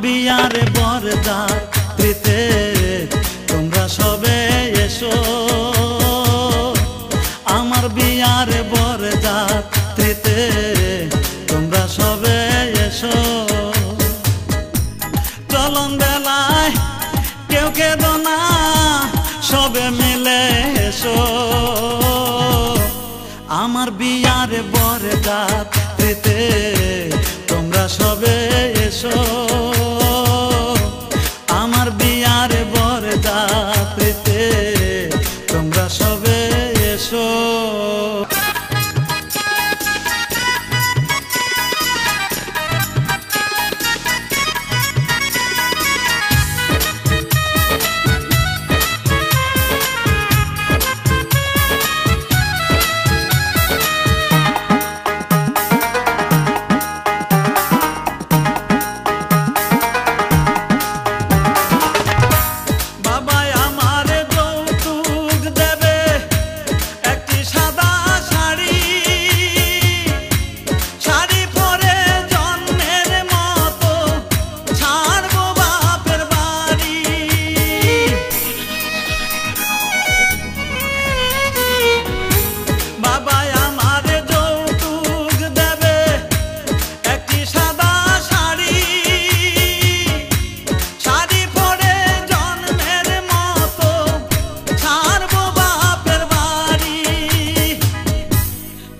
বিয়ার বরযাত্রীতে তোমরা সবে এসো, আমার বিয়ার বরযাত্রীতে তোমরা সবে এসো। চলন বেলায় কেউ কেঁদো না, সবে মিলে এসো, আমার বিয়ার বরযাত্রীতে তোমরা সবে এসো, আমার বিয়ার বরযাত্রীতে তোমরা সবে এসো।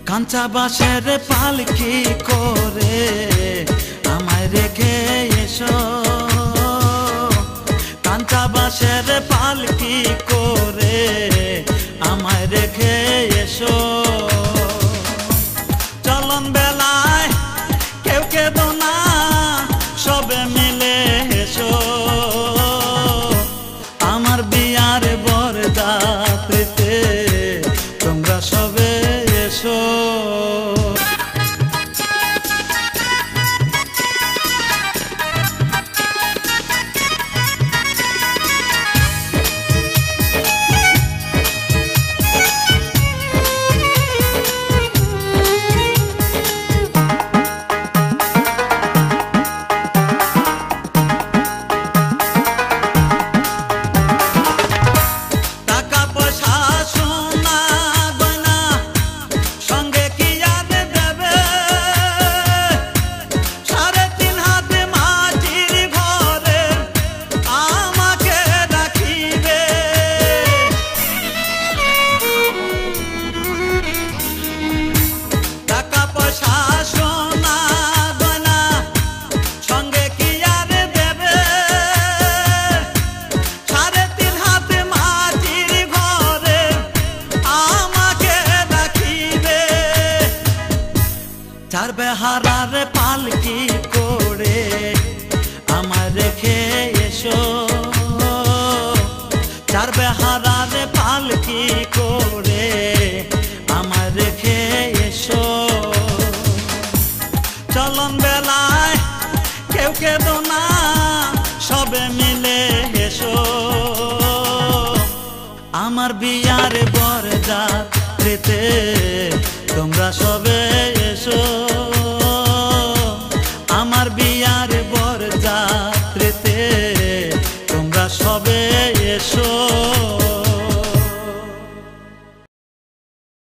কাঁচা বাঁশের পালকি করে আমায় রেখে এসো, কাঁচা বাঁশের পালকি করে আমায় রেখে এসো। চলন বেলায় কেউ কেঁদো না, সবে মিলে এসো, আমার বিয়ার বরযাত্রীতে তোমরা সবে এসো। চার বেহারার পালকি করে আমার রেখে এসো, চার বেহারার পালকি করে আমার রেখে এসো। চলন বেলায় কেউ কেঁদো না, সবে মিলে এসো, আমার বিয়ার বরযাত্রীতে তোমরা সবে এসো, আমার বিয়া